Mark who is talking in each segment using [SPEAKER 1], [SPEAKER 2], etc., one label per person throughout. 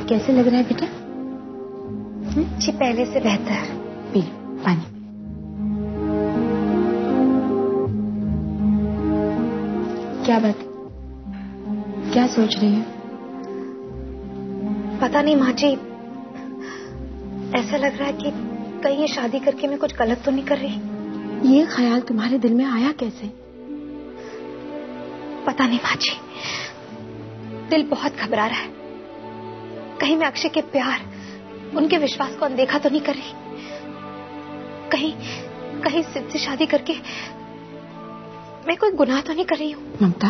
[SPEAKER 1] कैसे लग रहा है बेटा?
[SPEAKER 2] जी पहले से बेहतर।
[SPEAKER 1] पी लो पानी। क्या बात, क्या सोच रही है?
[SPEAKER 2] पता नहीं माँ जी, ऐसा लग रहा है कि कहीं ये शादी करके मैं कुछ गलत तो नहीं कर रही।
[SPEAKER 1] ये ख्याल तुम्हारे दिल में आया कैसे?
[SPEAKER 2] पता नहीं माँ जी, दिल बहुत घबरा रहा है। कहीं मैं अक्षय के प्यार, उनके विश्वास को अनदेखा तो नहीं कर रही। कहीं सिद्ध से शादी करके मैं कोई गुनाह तो नहीं कर रही हूँ।
[SPEAKER 1] ममता,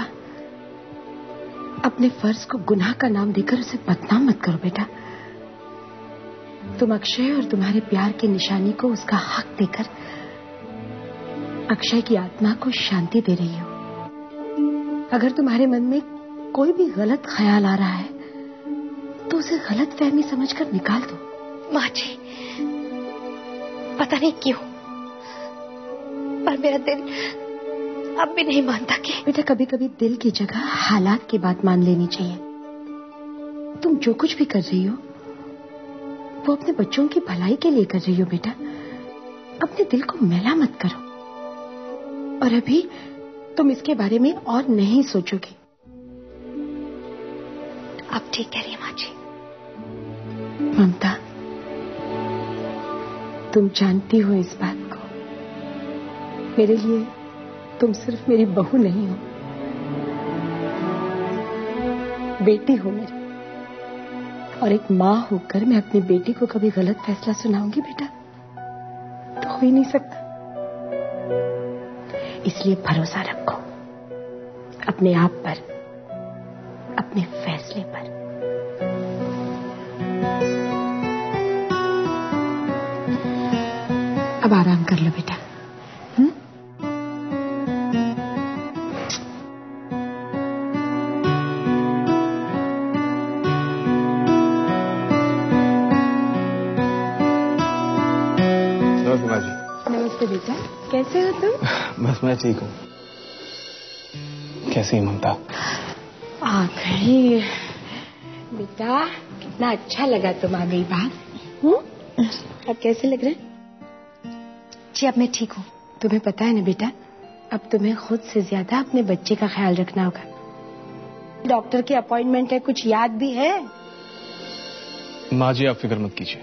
[SPEAKER 1] अपने फर्ज को गुनाह का नाम देकर उसे बदनाम मत करो बेटा। तुम अक्षय और तुम्हारे प्यार की निशानी को उसका हक देकर अक्षय की आत्मा को शांति दे रही हो। अगर तुम्हारे मन में कोई भी गलत ख्याल आ रहा है तो उसे गलत फहमी समझकर निकाल दो।
[SPEAKER 2] माँ जी, पता नहीं क्यों पर मेरा दिल अब भी नहीं मानता कि।
[SPEAKER 1] बेटा, कभी कभी दिल की जगह हालात की बात मान लेनी चाहिए। तुम जो कुछ भी कर रही हो वो अपने बच्चों की भलाई के लिए कर रही हो बेटा। अपने दिल को मैला मत करो। और अभी तुम इसके बारे में और नहीं सोचोगे।
[SPEAKER 2] आप ठीक कह रही हैं माँ जी।
[SPEAKER 1] ममता, तुम जानती हो इस बात को, मेरे लिए तुम सिर्फ मेरी बहू नहीं हो, बेटी हो मेरी। और एक माँ होकर मैं अपनी बेटी को कभी गलत फैसला सुनाऊंगी बेटा? तो हो ही नहीं सकता। इसलिए भरोसा रखो अपने आप पर, अपने फैसले पर। अब आराम कर लो बेटा। नमस्ते बेटा, कैसे हो तुम?
[SPEAKER 3] बस मैं ठीक हूँ। कैसी है ममता?
[SPEAKER 1] आ गई बेटा, कितना अच्छा लगा तुम आ गई बात। अब कैसे लग रहा है?
[SPEAKER 2] जी अब मैं ठीक हूँ।
[SPEAKER 1] तुम्हें पता है ना बेटा, अब तुम्हें खुद से ज्यादा अपने बच्चे का ख्याल रखना होगा। डॉक्टर की अपॉइंटमेंट है, कुछ याद भी है?
[SPEAKER 3] माँ जी आप फिक्र मत कीजिए,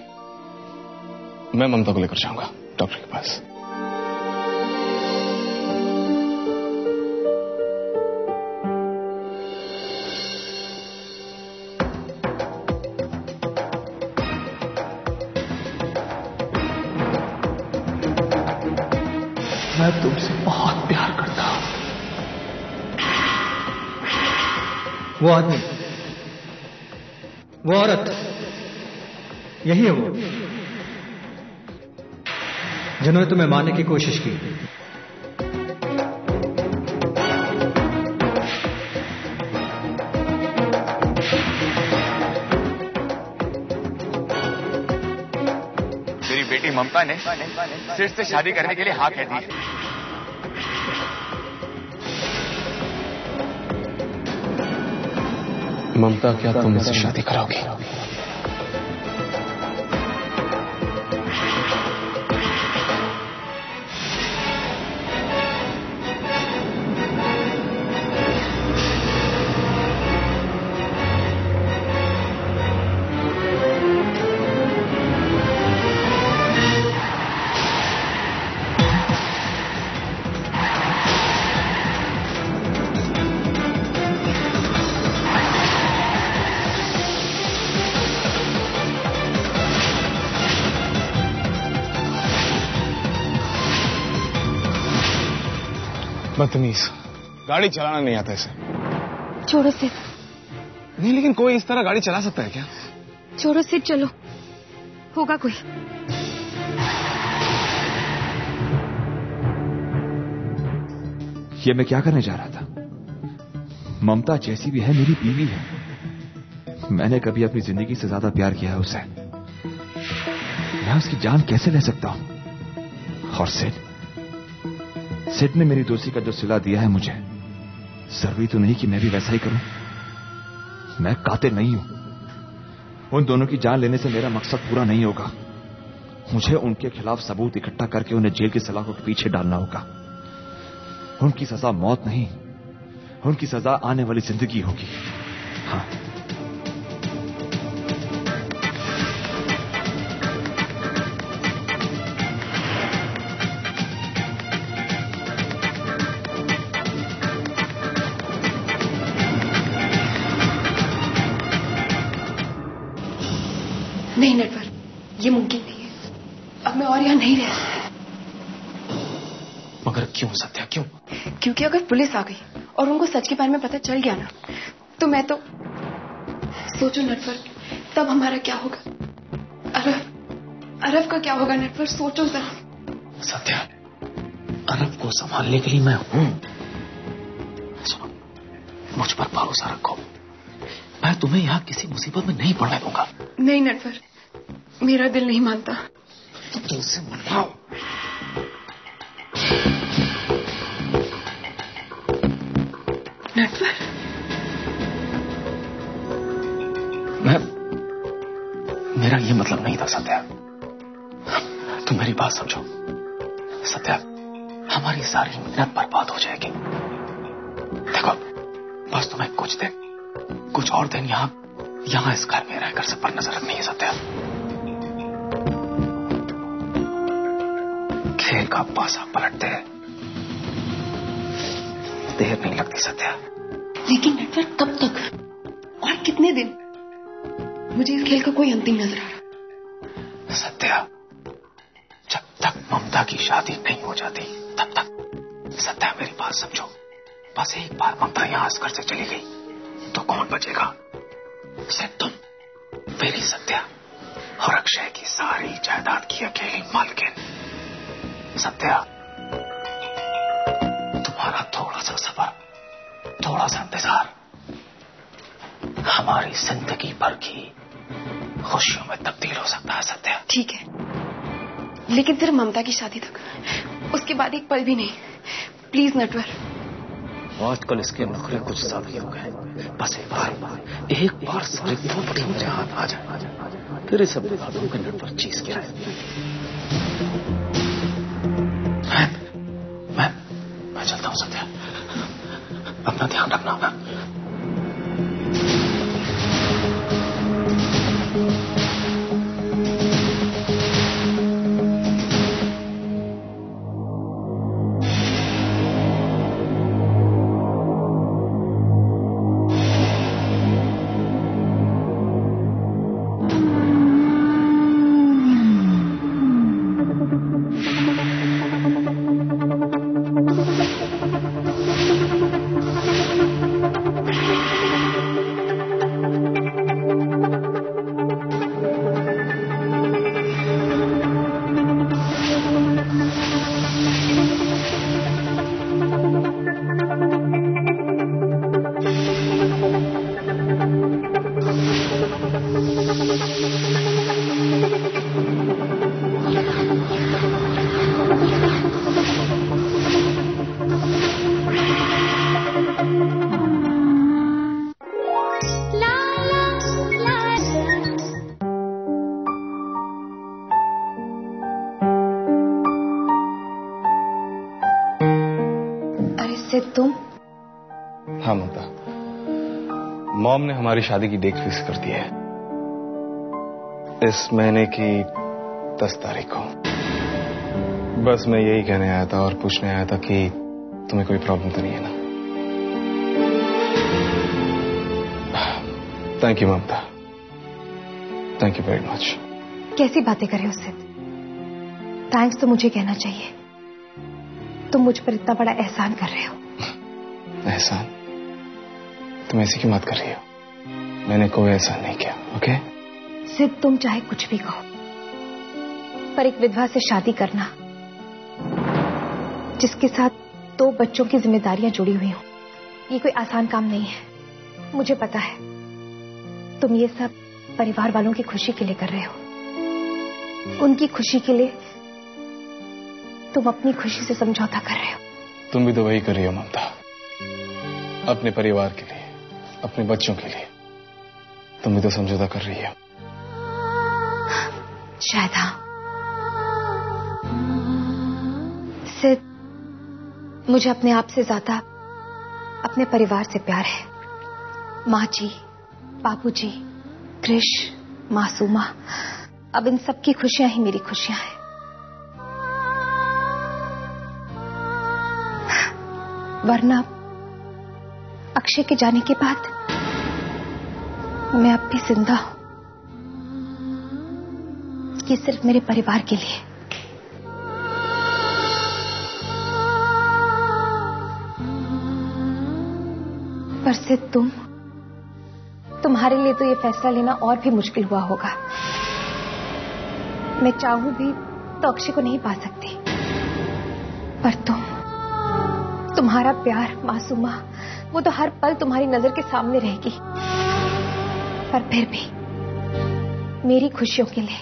[SPEAKER 3] मैं ममता को लेकर जाऊंगा डॉक्टर के पास। मैं तुमसे बहुत प्यार करता हूं।
[SPEAKER 4] वो आदमी, वो औरत, यही है वो जिन्होंने तुम्हें मारने की कोशिश की।
[SPEAKER 5] मेरी बेटी ममता ने सिर से शादी करने के लिए हाँ कह दी।
[SPEAKER 3] ममता, क्या तुम मुझसे शादी कराओगी? बदतमीज, गाड़ी चलाना नहीं आता इसे।
[SPEAKER 2] छोड़ो सिर।
[SPEAKER 3] नहीं, लेकिन कोई इस तरह गाड़ी चला सकता है क्या?
[SPEAKER 2] छोड़ो सिर, चलो, होगा कोई।
[SPEAKER 5] ये मैं क्या करने जा रहा था? ममता जैसी भी है मेरी बीवी है। मैंने कभी अपनी जिंदगी से ज्यादा प्यार किया है उसे। मैं उसकी जान कैसे ले सकता हूं? और सिड ने मेरी दोस्ती का जो सिला दिया है मुझे, जरूरी तो नहीं कि मैं भी वैसा ही करूं। मैं कातिल नहीं हूं। उन दोनों की जान लेने से मेरा मकसद पूरा नहीं होगा। मुझे उनके खिलाफ सबूत इकट्ठा करके उन्हें जेल की सलाखों के पीछे डालना होगा। उनकी सजा मौत नहीं, उनकी सजा आने वाली जिंदगी होगी। हाँ,
[SPEAKER 1] नहीं नटवर, ये मुमकिन नहीं है। अब मैं और यहां नहीं रह सकती।
[SPEAKER 3] मगर क्यों सत्या, क्यों?
[SPEAKER 1] क्योंकि अगर पुलिस आ गई और उनको सच के बारे में पता चल गया ना, तो मैं तो सोचो नटवर, तब हमारा क्या होगा? अरब का क्या होगा नटवर? सोचो जरा।
[SPEAKER 3] सत्या, अरब को संभालने के लिए मैं हूं। सुनो, मुझ पर भरोसा रखो। मैं तुम्हें यहां किसी मुसीबत में नहीं पड़ने दूंगा।
[SPEAKER 1] नहीं नटवर, मेरा दिल नहीं मानता।
[SPEAKER 3] तो दिल से मनवाओ।
[SPEAKER 1] नटवर,
[SPEAKER 3] मेरा ये मतलब नहीं था सत्या। तुम मेरी बात समझो। सत्या, हमारी सारी मेहनत बर्बाद हो जाएगी। देखो, बस तुम्हें कुछ और दिन यहां इस घर में रहकर सब पर नजर रखनी है सत्या। खेल का पासा पलटते हैं, देर नहीं लगती सत्या।
[SPEAKER 1] लेकिन नटवर, कब तक और कितने दिन? मुझे इस खेल का कोई अंतिम नजर आ रहा।
[SPEAKER 3] सत्या, जब तक ममता की शादी नहीं हो जाती तब तक। सत्या, मेरी बात समझो। बस एक बार ममता यहां इस घर से चली गई तो कौन बचेगा? सिर्फ तुम, मेरी सत्या और अक्षय की सारी जायदाद की अकेली मालकिन। सत्या, तुम्हारा थोड़ा सा सब्र, थोड़ा सा इंतजार हमारी जिंदगी भर की खुशियों में तब्दील हो सकता है सत्या।
[SPEAKER 1] ठीक है, लेकिन सिर्फ ममता की शादी तक, उसके बाद एक पल भी नहीं। प्लीज नटवर।
[SPEAKER 3] आजकल इसके नखरे कुछ ज्यादा ही हो गए। बस एक बार सारी प्रॉपर्टी मुझे हाथ आ जाए, फिर इसे बुला दूं कि नटवर चीज क्या है। मैं चलता हूं सत्या, अपना ध्यान रखना होगा।
[SPEAKER 1] तुम?
[SPEAKER 3] हाँ ममता, मॉम ने हमारी शादी की डेट फिक्स कर दी है इस महीने की 10 तारीख को। बस मैं यही कहने आया था और पूछने आया था कि तुम्हें कोई प्रॉब्लम तो नहीं है ना? Thank you Mamata, thank you very much.
[SPEAKER 2] कैसी बातें कर रहे हो सिद्ध? थैंक्स तो मुझे कहना चाहिए। तुम मुझ पर इतना बड़ा एहसान कर रहे हो।
[SPEAKER 3] एहसान? तुम ऐसी क्यों बात कर रही हो? मैंने कोई एहसान नहीं किया। ओके
[SPEAKER 2] सिद्ध, तुम चाहे कुछ भी कहो, पर एक विधवा से शादी करना जिसके साथ 2 बच्चों की जिम्मेदारियां जुड़ी हुई हो, ये कोई आसान काम नहीं है। मुझे पता है तुम ये सब परिवार वालों की खुशी के लिए कर रहे हो। उनकी खुशी के लिए तुम अपनी खुशी से समझौता कर रहे हो।
[SPEAKER 3] तुम भी तो वही कर रही हो ममता, अपने परिवार के लिए, अपने बच्चों के लिए। तुम भी तो समझौता कर रही हो।
[SPEAKER 2] शायद हाँ। सिर्फ मुझे अपने आप से ज्यादा अपने परिवार से प्यार है। माँ जी, बाबूजी, कृष, मासूमा, अब इन सब की खुशियां ही मेरी खुशियां हैं। वरना अक्षय के जाने के बाद मैं अब भी जिंदा हूं, ये सिर्फ मेरे परिवार के लिए। पर सिर्फ तुम्हारे लिए तो ये फैसला लेना और भी मुश्किल हुआ होगा। मैं चाहूं भी तो अक्षय को नहीं पा सकती, पर तुम्हारा प्यार, मासूमा, वो तो हर पल तुम्हारी नजर के सामने रहेगी। पर फिर भी मेरी खुशियों के लिए,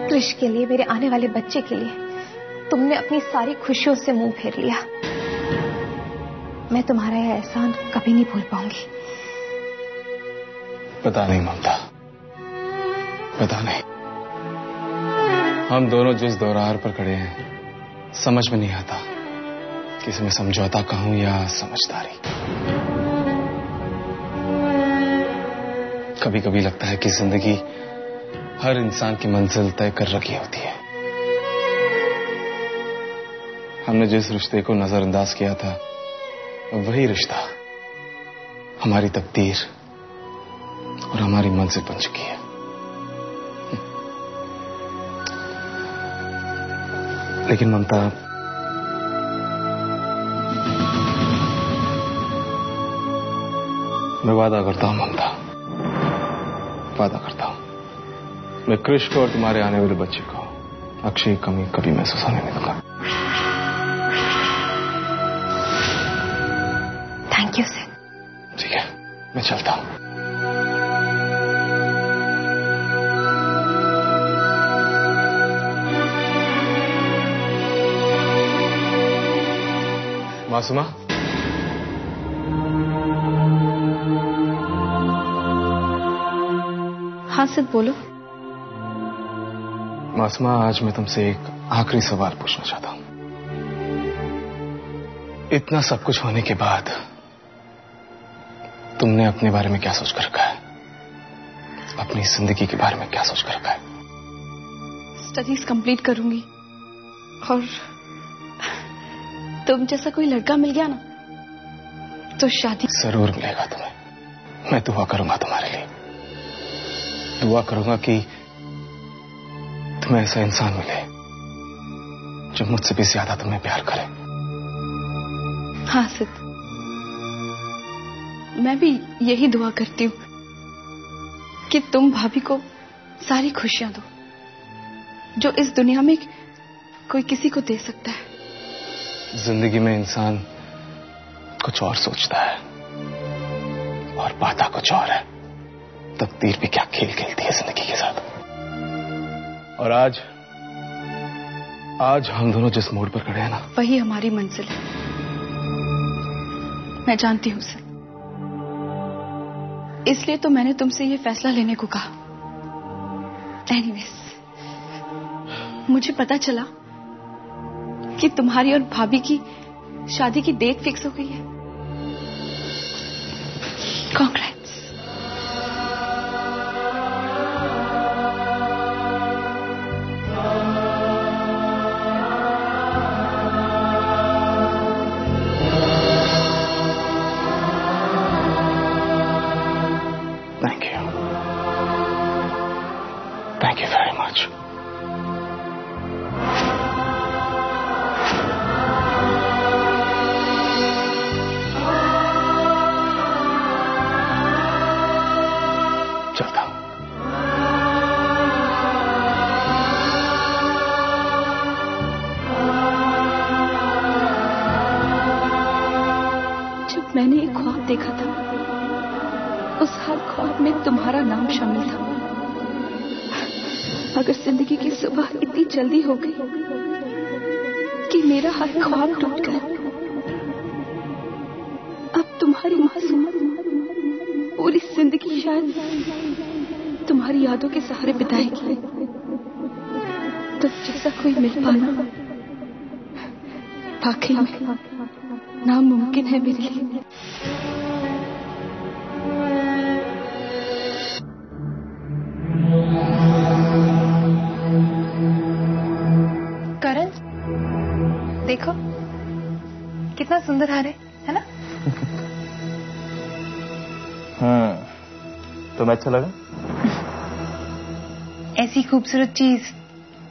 [SPEAKER 2] कृष के लिए, मेरे आने वाले बच्चे के लिए तुमने अपनी सारी खुशियों से मुंह फेर लिया। मैं तुम्हारा यह एहसान कभी नहीं भूल पाऊंगी।
[SPEAKER 3] पता नहीं ममता, पता नहीं। हम दोनों जिस दौरार पर खड़े हैं, समझ में नहीं आता कि इसमें समझौता कहूं या समझदारी। कभी कभी लगता है कि जिंदगी हर इंसान की मंजिल तय कर रखी होती है। हमने जिस रिश्ते को नजरअंदाज किया था, वही रिश्ता हमारी तकदीर और हमारी मंजिल बन चुकी है। लेकिन ममता, मैं वादा करता हूं ममता, वादा करता हूं, मैं कृष को और तुम्हारे आने वाले बच्चे को अक्षय की कमी कभी महसूस होने नहीं दूंगा।
[SPEAKER 2] Thank you sir.
[SPEAKER 3] ठीक है, मैं चलता हूं। मासूमा,
[SPEAKER 2] हाँ सिद्ध, बोलो।
[SPEAKER 3] मासूमा, आज मैं तुमसे एक आखिरी सवाल पूछना चाहता हूं। इतना सब कुछ होने के बाद तुमने अपने बारे में क्या सोच कर रखा है? अपनी जिंदगी के बारे में क्या सोच कर रखा है?
[SPEAKER 6] स्टडीज कंप्लीट करूंगी और तुम जैसा कोई लड़का मिल गया ना तो शादी
[SPEAKER 3] जरूर मिलेगा तुम्हें। मैं दुआ करूंगा तुम्हारे लिए, दुआ करूंगा कि तुम्हें ऐसा इंसान मिले जो मुझसे भी ज्यादा तुम्हें प्यार करे।
[SPEAKER 6] हाँ सिद्ध, मैं भी यही दुआ करती हूँ कि तुम भाभी को सारी खुशियां दो जो इस दुनिया में कोई किसी को दे सकता है।
[SPEAKER 3] जिंदगी में इंसान कुछ और सोचता है और पाता कुछ और है। तकदीर भी क्या खेल खेलती है जिंदगी के साथ। और आज हम दोनों जिस मोड़ पर खड़े हैं ना,
[SPEAKER 6] वही हमारी मंजिल है। मैं जानती हूं सर, इसलिए तो मैंने तुमसे ये फैसला लेने को कहा। एनीवेज, मुझे पता चला कि तुम्हारी और भाभी की शादी की डेट फिक्स हो गई है। Congrats.
[SPEAKER 3] Thank you very much. चलता हूं।
[SPEAKER 6] जब मैंने एक ख्वाब देखा था, उस हर ख्वाब में तुम्हारा नाम शामिल था। अगर जिंदगी की सुबह इतनी जल्दी हो गई कि मेरा हर ख्वाब टूट गया, अब तुम्हारी मासूम पूरी जिंदगी शायद तुम्हारी यादों के सहारे बिताएगी। तुम जैसा कोई मिल पाना वाकई में नामुमकिन है मेरे लिए।
[SPEAKER 2] करण, देखो कितना सुंदर हार है ना?
[SPEAKER 3] तुम्हें अच्छा लगा?
[SPEAKER 2] ऐसी खूबसूरत चीज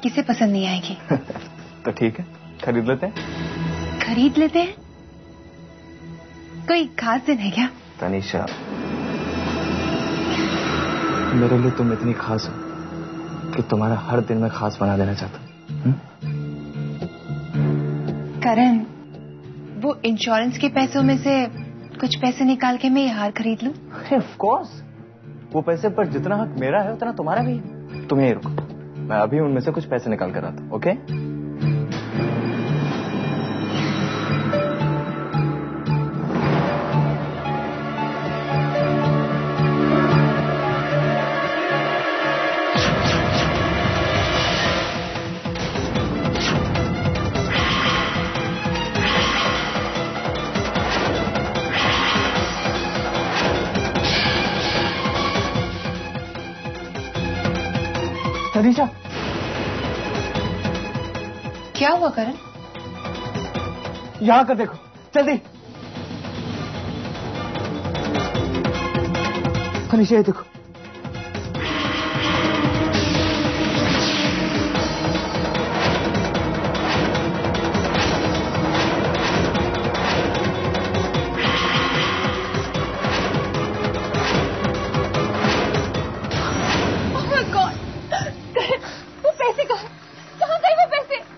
[SPEAKER 2] किसे पसंद नहीं आएगी?
[SPEAKER 3] तो ठीक है, खरीद लेते हैं।
[SPEAKER 2] खरीद लेते हैं? कोई खास दिन है क्या?
[SPEAKER 3] तनीषा, मेरे लिए तुम इतनी खास हो कि तुम्हारा हर दिन मैं खास बना देना चाहता हूँ।
[SPEAKER 2] करण, वो इंश्योरेंस के पैसों में से कुछ पैसे निकाल के मैं ये हार खरीद लूं?
[SPEAKER 3] ऑफ कोर्स, वो पैसे पर जितना हक मेरा है उतना तुम्हारा भी है। तुम यहीं रुको, मैं अभी उनमें से कुछ पैसे निकाल कर आता हूँ। ओके? तनीषा,
[SPEAKER 2] क्या हुआ करण?
[SPEAKER 3] यहाँ कर देखो, जल्दी। तनीषा, ये देखो।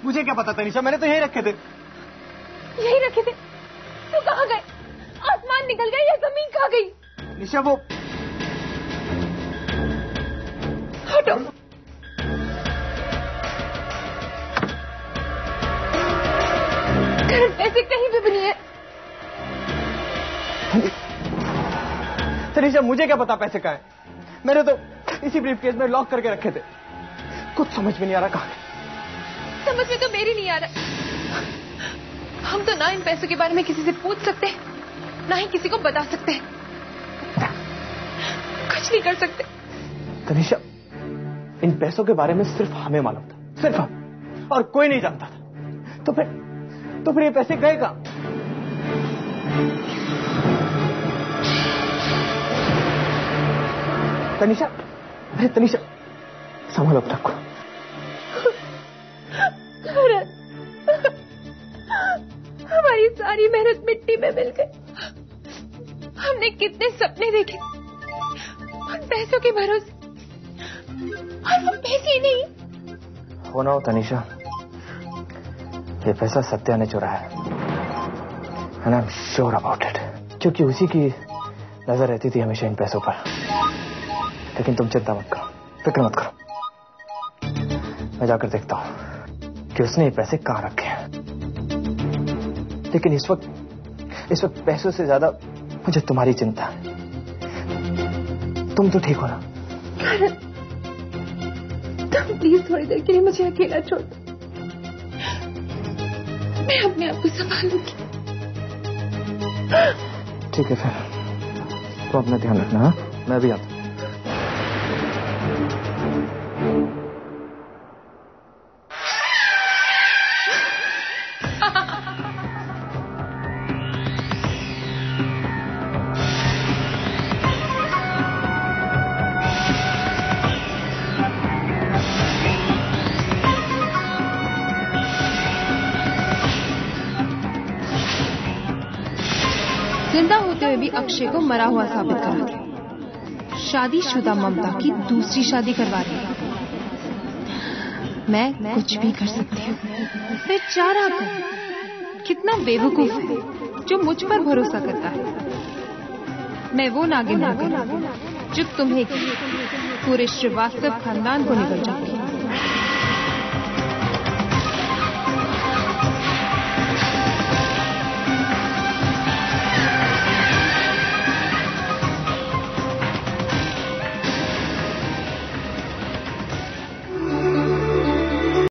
[SPEAKER 3] मुझे क्या पता तनीषा, मैंने तो यही रखे थे।
[SPEAKER 2] यही रखे थे? तो कहाँ गए? आसमान निकल गए या जमीन खा गई?
[SPEAKER 3] निशा, वो
[SPEAKER 2] हटो। पैसे कहीं भी नहीं है।
[SPEAKER 3] तनीषा, मुझे क्या पता पैसे कहाँ हैं? मैंने तो इसी ब्रीफकेस में लॉक करके रखे थे। कुछ समझ में नहीं आ रहा कहाँ है।
[SPEAKER 2] समझ में तो मेरी नहीं आ रहा। हम तो ना इन पैसों के बारे में किसी से पूछ सकते, ना ही किसी को बता सकते, कुछ नहीं कर सकते।
[SPEAKER 3] तनीषा, इन पैसों के बारे में सिर्फ हमें मालूम था, सिर्फ हम, और कोई नहीं जानता था। तो फिर ये पैसे गए कहाँ? तनीषा, अरे तनीषा, संभालो अपने आप को।
[SPEAKER 2] हमारी सारी मेहनत मिट्टी में मिल गई। हमने कितने सपने देखे उन पैसों के भरोसे, और वो पैसे ही नहीं।
[SPEAKER 3] हो ना हो तनीषा, ये पैसा सत्या ने चुराया है, and I'm sure about it, क्योंकि उसी की नजर रहती थी हमेशा इन पैसों पर। लेकिन तुम चिंता मत करो, फिक्र मत करो, मैं जाकर देखता हूं कि उसने ये पैसे कहां रखे हैं। लेकिन इस वक्त पैसों से ज्यादा मुझे तुम्हारी चिंता है। तुम तो ठीक हो ना?
[SPEAKER 2] तुम प्लीज थोड़ी देर के लिए मुझे अकेला छोड़ दो, मैं अपने आप को संभालूंगी।
[SPEAKER 3] ठीक है, फिर तो अपना ध्यान रखना। हाँ, मैं भी आता हूं।
[SPEAKER 7] जिंदा होते हुए भी अक्षय को मरा हुआ साबित करा दिया। शादीशुदा ममता की दूसरी शादी करवा दी। मैं कुछ भी कर सकती हूँ। बेचारा कितना बेवकूफ है जो मुझ पर भरोसा करता है। मैं वो नागिन होकर जो तुम्हें पूरे श्रीवास्तव खानदान को निकल जाऊंगी।